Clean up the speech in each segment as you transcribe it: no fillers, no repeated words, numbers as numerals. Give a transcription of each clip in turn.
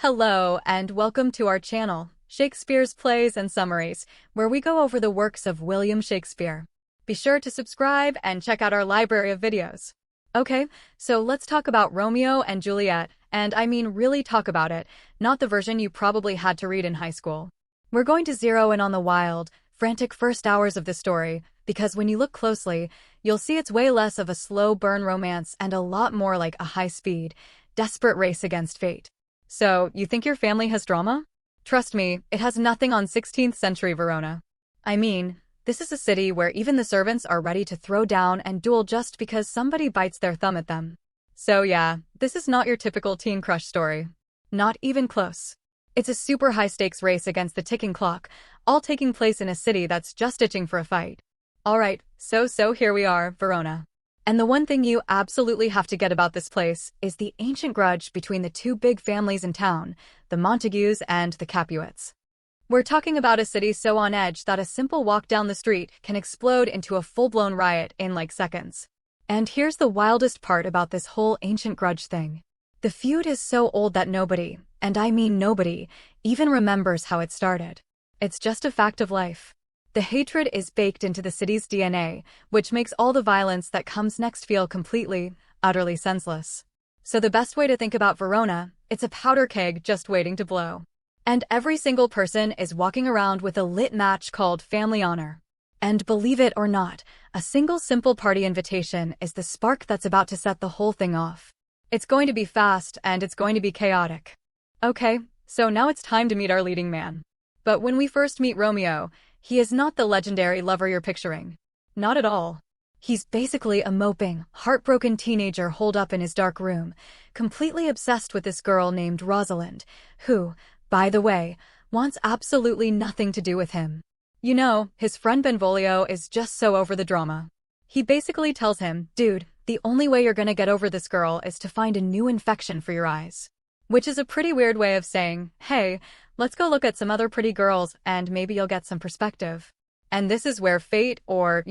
Hello and welcome to our channel, Shakespeare's Plays and Summaries, where we go over the works of William Shakespeare. Be sure to subscribe and check out our library of videos. Okay, so let's talk about Romeo and Juliet, and I mean really talk about it, not the version you probably had to read in high school. We're going to zero in on the wild, frantic first hours of the story, because when you look closely, you'll see it's way less of a slow burn romance and a lot more like a high-speed, desperate race against fate. So, you think your family has drama? Trust me, it has nothing on 16th century Verona. I mean, this is a city where even the servants are ready to throw down and duel just because somebody bites their thumb at them. So yeah, this is not your typical teen crush story. Not even close. It's a super high-stakes race against the ticking clock, all taking place in a city that's just itching for a fight. Alright, so here we are, Verona. And the one thing you absolutely have to get about this place is the ancient grudge between the two big families in town, the Montagues and the Capulets. We're talking about a city so on edge that a simple walk down the street can explode into a full-blown riot in like seconds. And here's the wildest part about this whole ancient grudge thing. The feud is so old that nobody, and I mean nobody, even remembers how it started. It's just a fact of life. The hatred is baked into the city's DNA, which makes all the violence that comes next feel completely, utterly senseless. So the best way to think about Verona, it's a powder keg just waiting to blow. And every single person is walking around with a lit match called family honor. And believe it or not, a single simple party invitation is the spark that's about to set the whole thing off. It's going to be fast and it's going to be chaotic. Okay, so now it's time to meet our leading man. But when we first meet Romeo, he is not the legendary lover you're picturing. Not at all. He's basically a moping, heartbroken teenager holed up in his dark room, completely obsessed with this girl named Rosalind, who, by the way, wants absolutely nothing to do with him. You know, his friend Benvolio is just so over the drama. He basically tells him, dude, the only way you're gonna get over this girl is to find a new infection for your eyes. Which is a pretty weird way of saying, hey, let's go look at some other pretty girls and maybe you'll get some perspective. And this is where fate, or,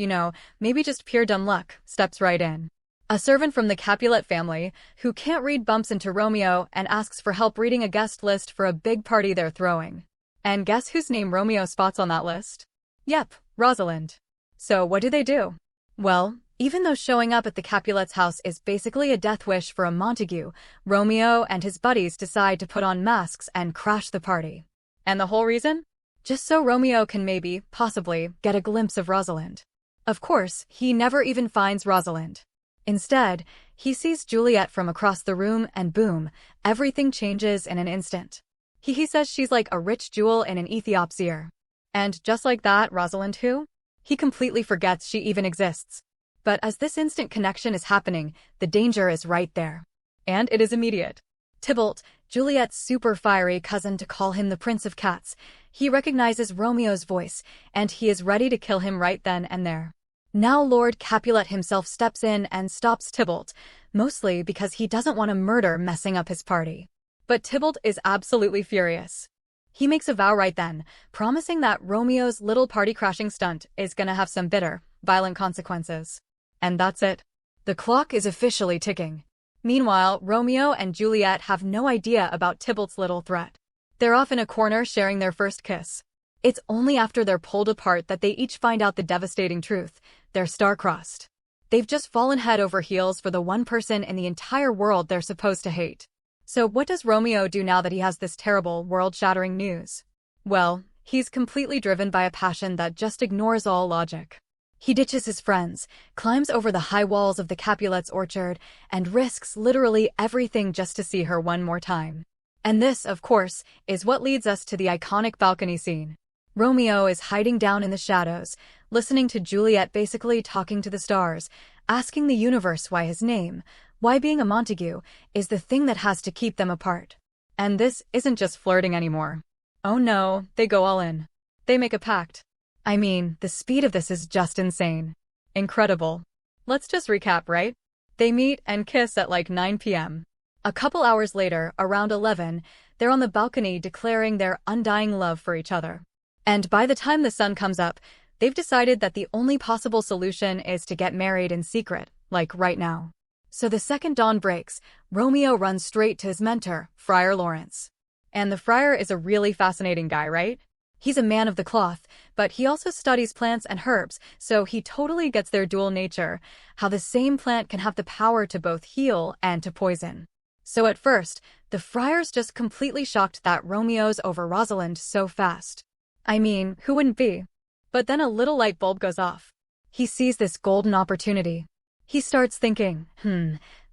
maybe just pure dumb luck, steps right in. A servant from the Capulet family, who can't read, bumps into Romeo and asks for help reading a guest list for a big party they're throwing. And guess whose name Romeo spots on that list? Yep, Rosalind. So what do? Well, even though showing up at the Capulets' house is basically a death wish for a Montague, Romeo and his buddies decide to put on masks and crash the party. And the whole reason? Just so Romeo can maybe, possibly, get a glimpse of Rosalind. Of course, he never even finds Rosalind. Instead, he sees Juliet from across the room and boom, everything changes in an instant. He says she's like a rich jewel in an Ethiop's ear. And just like that, Rosalind who? He completely forgets she even exists. But as this instant connection is happening, the danger is right there. And it is immediate. Tybalt, Juliet's super fiery cousin to call him the Prince of Cats, he recognizes Romeo's voice, and he is ready to kill him right then and there. Now Lord Capulet himself steps in and stops Tybalt, mostly because he doesn't want a murder messing up his party. But Tybalt is absolutely furious. He makes a vow right then, promising that Romeo's little party-crashing stunt is gonna have some bitter, violent consequences. And that's it. The clock is officially ticking. Meanwhile, Romeo and Juliet have no idea about Tybalt's little threat. They're off in a corner sharing their first kiss. It's only after they're pulled apart that they each find out the devastating truth. They're star-crossed. They've just fallen head over heels for the one person in the entire world they're supposed to hate. So what does Romeo do now that he has this terrible, world-shattering news? Well, he's completely driven by a passion that just ignores all logic. He ditches his friends, climbs over the high walls of the Capulets' orchard, and risks literally everything just to see her one more time. And this, of course, is what leads us to the iconic balcony scene. Romeo is hiding down in the shadows, listening to Juliet basically talking to the stars, asking the universe why his name, why being a Montague, is the thing that has to keep them apart. And this isn't just flirting anymore. Oh no, they go all in. They make a pact. I mean, the speed of this is just insane. Incredible. Let's just recap, right? They meet and kiss at like 9 p.m. A couple hours later, around 11, they're on the balcony declaring their undying love for each other. And by the time the sun comes up, they've decided that the only possible solution is to get married in secret, like right now. So the second dawn breaks, Romeo runs straight to his mentor, Friar Lawrence. And the friar is a really fascinating guy, right? He's a man of the cloth, but he also studies plants and herbs, so he totally gets their dual nature, how the same plant can have the power to both heal and to poison. So at first, the friar's just completely shocked that Romeo's over Rosalind so fast. I mean, who wouldn't be? But then a little light bulb goes off. He sees this golden opportunity. He starts thinking,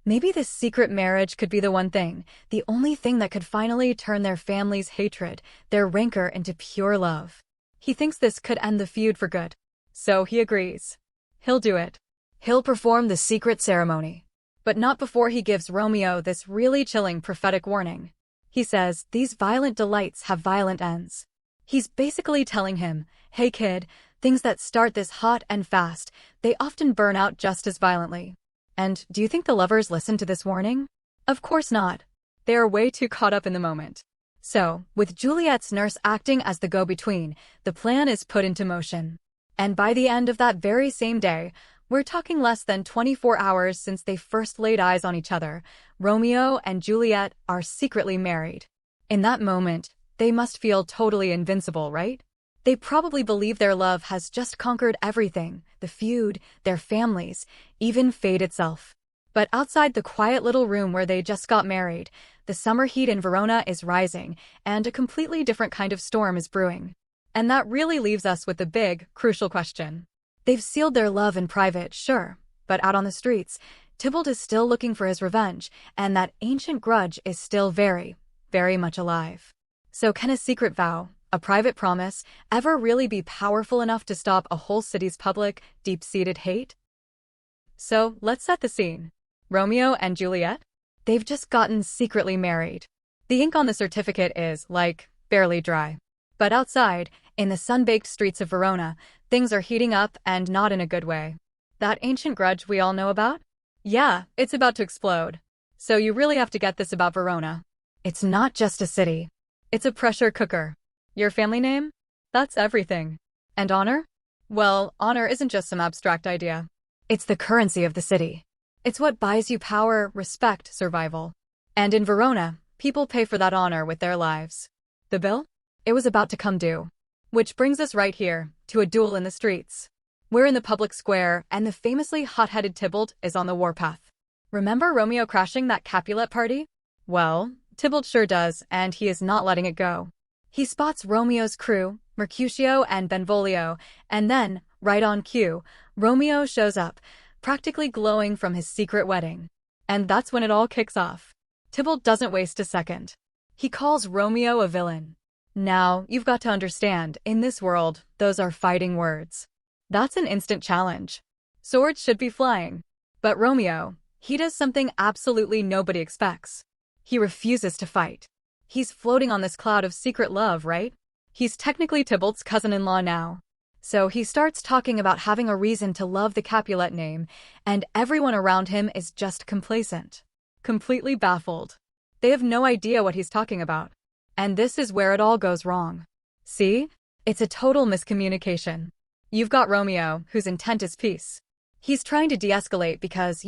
maybe this secret marriage could be the one thing, the only thing that could finally turn their family's hatred, their rancor into pure love. He thinks this could end the feud for good. So he agrees. He'll do it. He'll perform the secret ceremony. But not before he gives Romeo this really chilling prophetic warning. He says, these violent delights have violent ends. He's basically telling him, hey kid, things that start this hot and fast, they often burn out just as violently. And do you think the lovers listen to this warning? Of course not. They are way too caught up in the moment. So, with Juliet's nurse acting as the go-between, the plan is put into motion. And by the end of that very same day, we're talking less than 24 hours since they first laid eyes on each other, Romeo and Juliet are secretly married. In that moment, they must feel totally invincible, right? They probably believe their love has just conquered everything, the feud, their families, even fate itself. But outside the quiet little room where they just got married, the summer heat in Verona is rising, and a completely different kind of storm is brewing. And that really leaves us with the big, crucial question. They've sealed their love in private, sure, but out on the streets, Tybalt is still looking for his revenge, and that ancient grudge is still very, very much alive. So can a secret vow, a private promise, ever really be powerful enough to stop a whole city's public, deep-seated hate? So, let's set the scene. Romeo and Juliet? They've just gotten secretly married. The ink on the certificate is, like, barely dry. But outside, in the sun-baked streets of Verona, things are heating up and not in a good way. That ancient grudge we all know about? Yeah, it's about to explode. So you really have to get this about Verona. It's not just a city. It's a pressure cooker. Your family name? That's everything. And honor? Well, honor isn't just some abstract idea. It's the currency of the city. It's what buys you power, respect, survival. And in Verona, people pay for that honor with their lives. The bill? It was about to come due. Which brings us right here, to a duel in the streets. We're in the public square, and the famously hot-headed Tybalt is on the warpath. Remember Romeo crashing that Capulet party? Well, Tybalt sure does, and he is not letting it go. He spots Romeo's crew, Mercutio and Benvolio, and then, right on cue, Romeo shows up, practically glowing from his secret wedding. And that's when it all kicks off. Tybalt doesn't waste a second. He calls Romeo a villain. Now, you've got to understand, in this world, those are fighting words. That's an instant challenge. Swords should be flying. But Romeo, he does something absolutely nobody expects. He refuses to fight. He's floating on this cloud of secret love, right? He's technically Tybalt's cousin-in-law now. So he starts talking about having a reason to love the Capulet name, and everyone around him is just complacent. Completely baffled. They have no idea what he's talking about. And this is where it all goes wrong. See? It's a total miscommunication. You've got Romeo, whose intent is peace. He's trying to de-escalate because,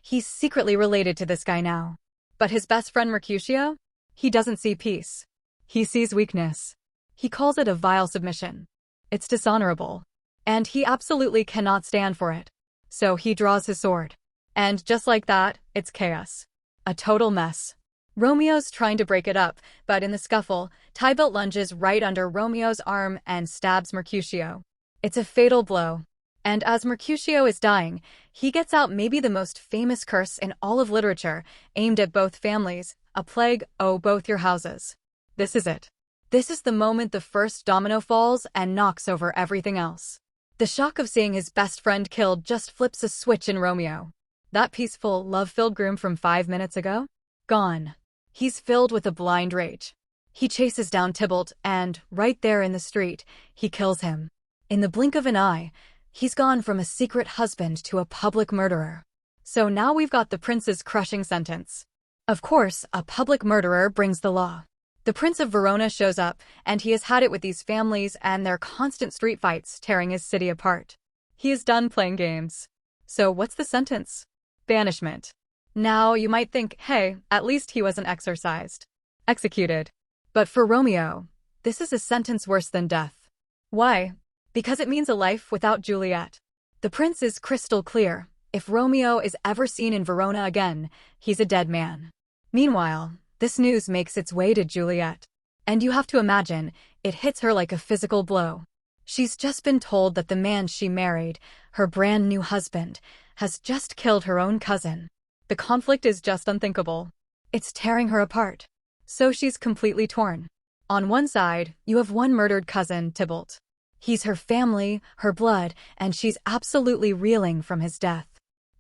he's secretly related to this guy now. But his best friend Mercutio? He doesn't see peace. He sees weakness. He calls it a vile submission. It's dishonorable. And he absolutely cannot stand for it. So he draws his sword. And just like that, it's chaos. A total mess. Romeo's trying to break it up, but in the scuffle, Tybalt lunges right under Romeo's arm and stabs Mercutio. It's a fatal blow. And as Mercutio is dying, he gets out maybe the most famous curse in all of literature, aimed at both families, a plague, oh both your houses. This is it. This is the moment the first domino falls and knocks over everything else. The shock of seeing his best friend killed just flips a switch in Romeo. That peaceful, love-filled groom from 5 minutes ago? Gone. He's filled with a blind rage. He chases down Tybalt and, right there in the street, he kills him. In the blink of an eye, he's gone from a secret husband to a public murderer. So now we've got the prince's crushing sentence. Of course, a public murderer brings the law. The Prince of Verona shows up, and he has had it with these families and their constant street fights tearing his city apart. He is done playing games. So what's the sentence? Banishment. Now, you might think, hey, at least he wasn't exorcised. Executed. But for Romeo, this is a sentence worse than death. Why? Because it means a life without Juliet. The prince is crystal clear. If Romeo is ever seen in Verona again, he's a dead man. Meanwhile, this news makes its way to Juliet. And you have to imagine, it hits her like a physical blow. She's just been told that the man she married, her brand new husband, has just killed her own cousin. The conflict is just unthinkable. It's tearing her apart. So she's completely torn. On one side, you have one murdered cousin, Tybalt. He's her family, her blood, and she's absolutely reeling from his death.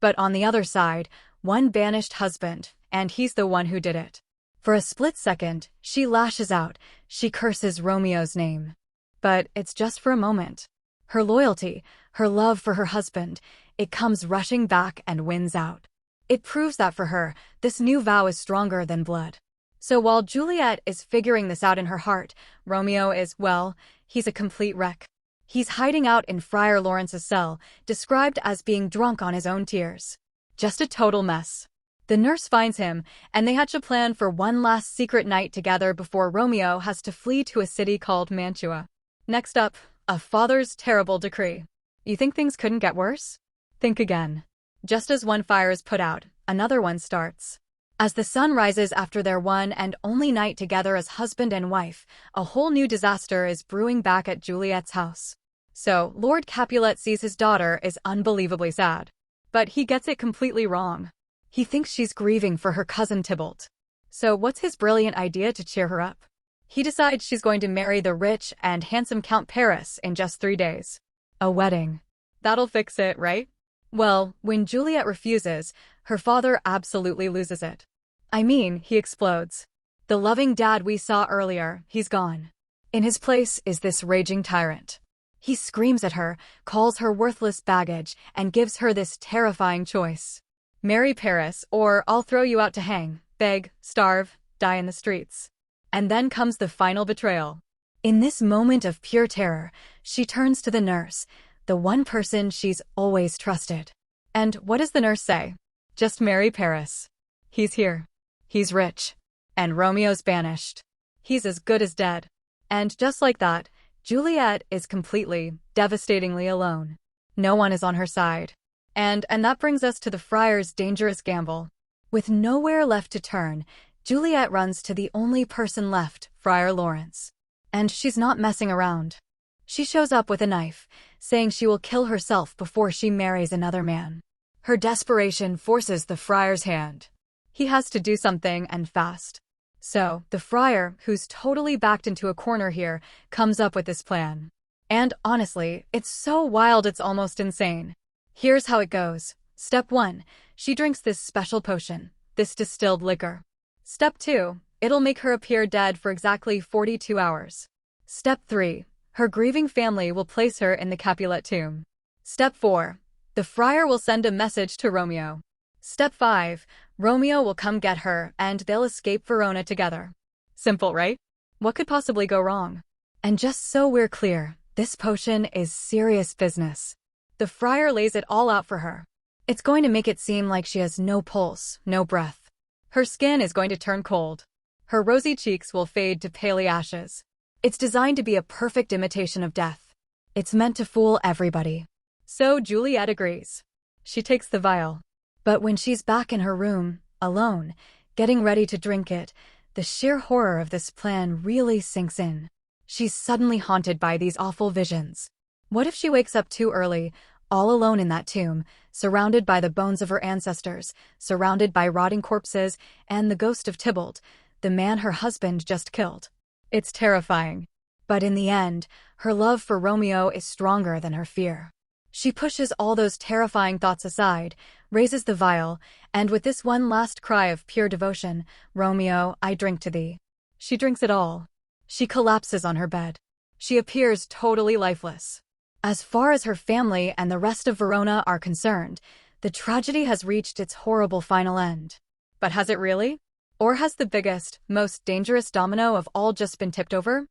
But on the other side, one banished husband, and he's the one who did it. For a split second, she lashes out, she curses Romeo's name. But it's just for a moment. Her loyalty, her love for her husband, it comes rushing back and wins out. It proves that for her, this new vow is stronger than blood. So while Juliet is figuring this out in her heart, Romeo is, well, he's a complete wreck. He's hiding out in Friar Lawrence's cell, described as being drunk on his own tears. Just a total mess. The nurse finds him, and they hatch a plan for one last secret night together before Romeo has to flee to a city called Mantua. Next up, a father's terrible decree. You think things couldn't get worse? Think again. Just as one fire is put out, another one starts. As the sun rises after their one and only night together as husband and wife, a whole new disaster is brewing back at Juliet's house. So, Lord Capulet sees his daughter is unbelievably sad. But he gets it completely wrong. He thinks she's grieving for her cousin Tybalt. So what's his brilliant idea to cheer her up? He decides she's going to marry the rich and handsome Count Paris in just 3 days. A wedding. That'll fix it, right? Well, when Juliet refuses, her father absolutely loses it. I mean, he explodes. The loving dad we saw earlier, he's gone. In his place is this raging tyrant. He screams at her, calls her worthless baggage, and gives her this terrifying choice. Marry Paris, or I'll throw you out to hang, beg, starve, die in the streets. And then comes the final betrayal. In this moment of pure terror, she turns to the nurse, the one person she's always trusted. And what does the nurse say? Just marry Paris. He's here. He's rich. And Romeo's banished. He's as good as dead. And just like that, Juliet is completely, devastatingly alone. No one is on her side. And that brings us to the friar's dangerous gamble. With nowhere left to turn, Juliet runs to the only person left, Friar Lawrence. And she's not messing around. She shows up with a knife, saying she will kill herself before she marries another man. Her desperation forces the friar's hand. He has to do something, and fast. So, the friar, who's totally backed into a corner here, comes up with this plan. And honestly, it's so wild it's almost insane. Here's how it goes. Step 1. She drinks this special potion, this distilled liquor. Step 2. It'll make her appear dead for exactly 42 hours. Step 3. Her grieving family will place her in the Capulet tomb. Step 4. The friar will send a message to Romeo. Step 5. Romeo will come get her, and they'll escape Verona together. Simple, right? What could possibly go wrong? And just so we're clear, this potion is serious business. The friar lays it all out for her. It's going to make it seem like she has no pulse, no breath. Her skin is going to turn cold. Her rosy cheeks will fade to paly ashes. It's designed to be a perfect imitation of death. It's meant to fool everybody. So Juliet agrees. She takes the vial. But when she's back in her room, alone, getting ready to drink it, the sheer horror of this plan really sinks in. She's suddenly haunted by these awful visions. What if she wakes up too early, all alone in that tomb, surrounded by the bones of her ancestors, surrounded by rotting corpses, and the ghost of Tybalt, the man her husband just killed? It's terrifying. But in the end, her love for Romeo is stronger than her fear. She pushes all those terrifying thoughts aside, raises the vial, and with this one last cry of pure devotion, "Romeo, I drink to thee." She drinks it all. She collapses on her bed. She appears totally lifeless. As far as her family and the rest of Verona are concerned, the tragedy has reached its horrible final end. But has it really? Or has the biggest, most dangerous domino of all just been tipped over?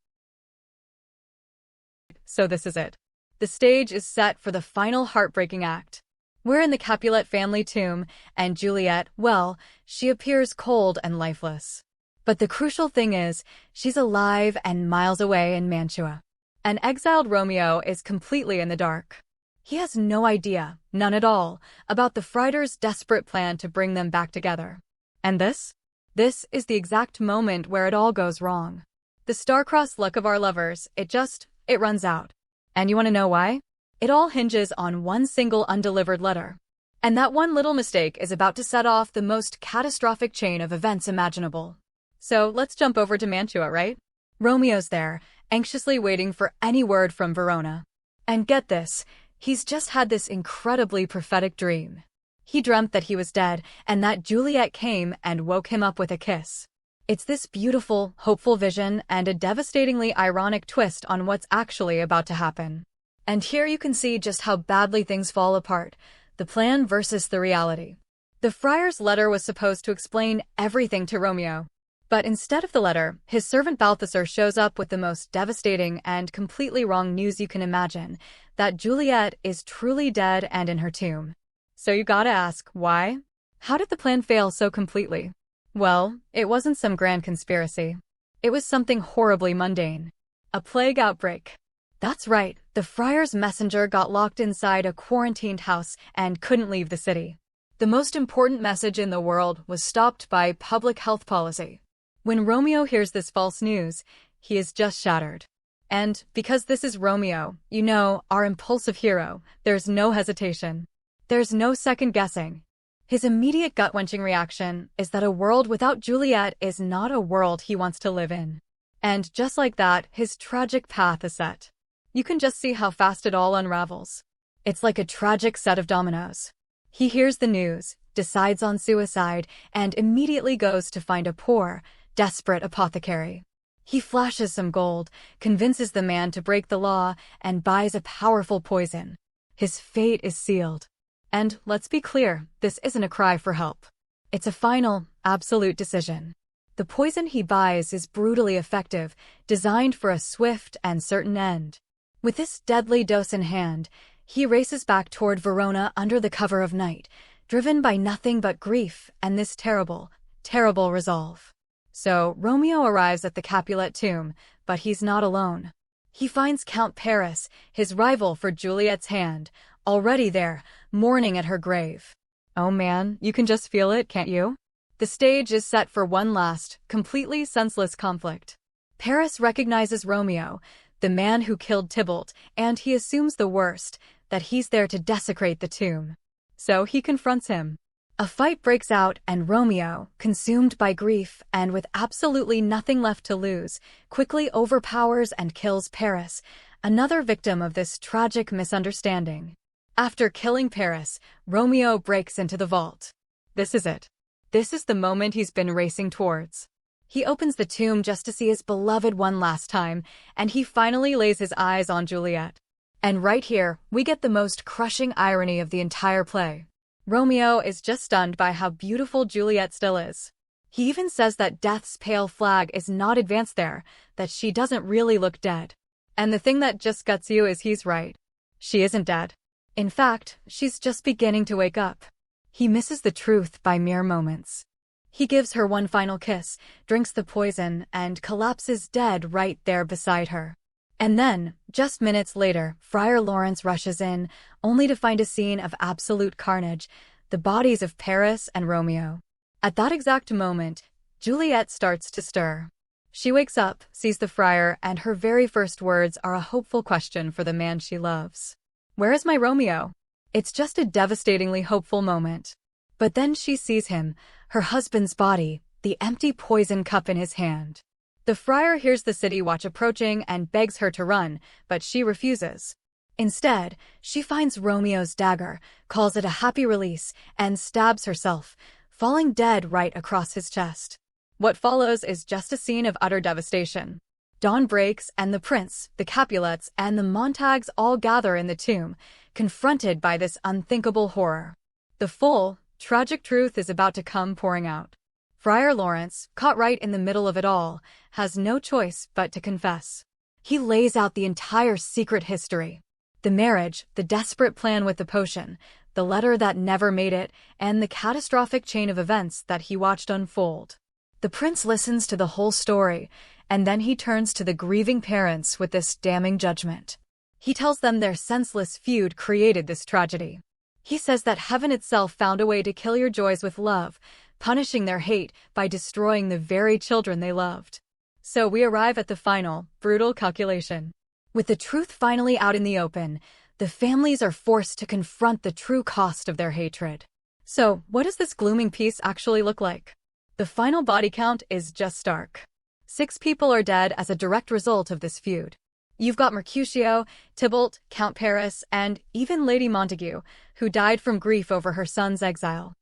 So this is it. The stage is set for the final heartbreaking act. We're in the Capulet family tomb, and Juliet, well, she appears cold and lifeless. But the crucial thing is, she's alive and miles away in Mantua. An exiled Romeo is completely in the dark. He has no idea, none at all, about the Friar's desperate plan to bring them back together. And this? This is the exact moment where it all goes wrong. The star-crossed luck of our lovers, it runs out. And you want to know why? It all hinges on one single undelivered letter. And that one little mistake is about to set off the most catastrophic chain of events imaginable. So let's jump over to Mantua, right? Romeo's there, anxiously waiting for any word from Verona. And get this, he's just had this incredibly prophetic dream. He dreamt that he was dead and that Juliet came and woke him up with a kiss. It's this beautiful, hopeful vision and a devastatingly ironic twist on what's actually about to happen. And here you can see just how badly things fall apart, the plan versus the reality. The friar's letter was supposed to explain everything to Romeo. But instead of the letter, his servant Balthasar shows up with the most devastating and completely wrong news you can imagine, that Juliet is truly dead and in her tomb. So you gotta ask, why? How did the plan fail so completely? Well, it wasn't some grand conspiracy. It was something horribly mundane. A plague outbreak. That's right, the friar's messenger got locked inside a quarantined house and couldn't leave the city. The most important message in the world was stopped by public health policy. When Romeo hears this false news, he is just shattered. And because this is Romeo, you know, our impulsive hero, there's no hesitation. There's no second guessing. His immediate gut-wrenching reaction is that a world without Juliet is not a world he wants to live in. And just like that, his tragic path is set. You can just see how fast it all unravels. It's like a tragic set of dominoes. He hears the news, decides on suicide, and immediately goes to find a poor, desperate apothecary. He flashes some gold, convinces the man to break the law, and buys a powerful poison. His fate is sealed. And let's be clear, this isn't a cry for help. It's a final, absolute decision. The poison he buys is brutally effective, designed for a swift and certain end. With this deadly dose in hand, he races back toward Verona under the cover of night, driven by nothing but grief and this terrible, terrible resolve. So Romeo arrives at the Capulet tomb, but he's not alone. He finds Count Paris, his rival for Juliet's hand, already there, mourning at her grave. Oh man, you can just feel it, can't you? The stage is set for one last, completely senseless conflict. Paris recognizes Romeo, the man who killed Tybalt, and he assumes the worst, that he's there to desecrate the tomb. So he confronts him. A fight breaks out and Romeo, consumed by grief and with absolutely nothing left to lose, quickly overpowers and kills Paris, another victim of this tragic misunderstanding. After killing Paris, Romeo breaks into the vault. This is it. This is the moment he's been racing towards. He opens the tomb just to see his beloved one last time, and he finally lays his eyes on Juliet. And right here, we get the most crushing irony of the entire play. Romeo is just stunned by how beautiful Juliet still is. He even says that death's pale flag is not advanced there, that she doesn't really look dead. And the thing that just guts you is he's right. She isn't dead. In fact, she's just beginning to wake up. He misses the truth by mere moments. He gives her one final kiss, drinks the poison, and collapses dead right there beside her. And then, just minutes later, Friar Lawrence rushes in, only to find a scene of absolute carnage, the bodies of Paris and Romeo. At that exact moment, Juliet starts to stir. She wakes up, sees the friar, and her very first words are a hopeful question for the man she loves. Where is my Romeo? It's just a devastatingly hopeful moment. But then she sees him, her husband's body, the empty poison cup in his hand. The friar hears the city watch approaching and begs her to run, but she refuses. Instead, she finds Romeo's dagger, calls it a happy release, and stabs herself, falling dead right across his chest. What follows is just a scene of utter devastation. Dawn breaks and the prince, the Capulets, and the Montagues all gather in the tomb, confronted by this unthinkable horror. The full, tragic truth is about to come pouring out. Friar Lawrence, caught right in the middle of it all, has no choice but to confess. He lays out the entire secret history. The marriage, the desperate plan with the potion, the letter that never made it, and the catastrophic chain of events that he watched unfold. The prince listens to the whole story, and then he turns to the grieving parents with this damning judgment. He tells them their senseless feud created this tragedy. He says that heaven itself found a way to kill your joys with love, punishing their hate by destroying the very children they loved. So we arrive at the final, brutal calculation. With the truth finally out in the open, the families are forced to confront the true cost of their hatred. So, what does this glooming piece actually look like? The final body count is just stark. 6 people are dead as a direct result of this feud. You've got Mercutio, Tybalt, Count Paris, and even Lady Montague, who died from grief over her son's exile.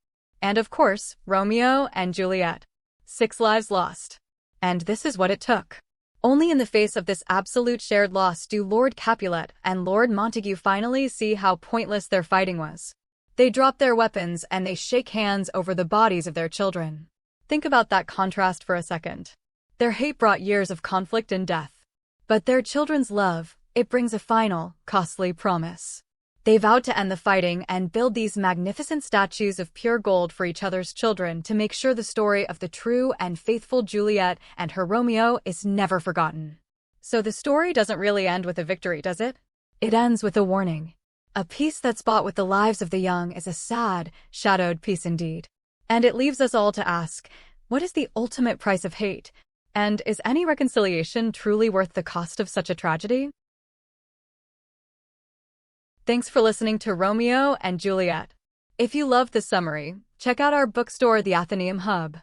And of course, Romeo and Juliet. 6 lives lost. And this is what it took. Only in the face of this absolute shared loss do Lord Capulet and Lord Montague finally see how pointless their fighting was. They drop their weapons and they shake hands over the bodies of their children. Think about that contrast for a second. Their hate brought years of conflict and death. But their children's love, it brings a final, costly promise. They vowed to end the fighting and build these magnificent statues of pure gold for each other's children to make sure the story of the true and faithful Juliet and her Romeo is never forgotten. So the story doesn't really end with a victory, does it? It ends with a warning. A peace that's bought with the lives of the young is a sad, shadowed peace indeed. And it leaves us all to ask, what is the ultimate price of hate? And is any reconciliation truly worth the cost of such a tragedy? Thanks for listening to Romeo and Juliet. If you loved this summary, check out our bookstore, the Athenaeum Hub.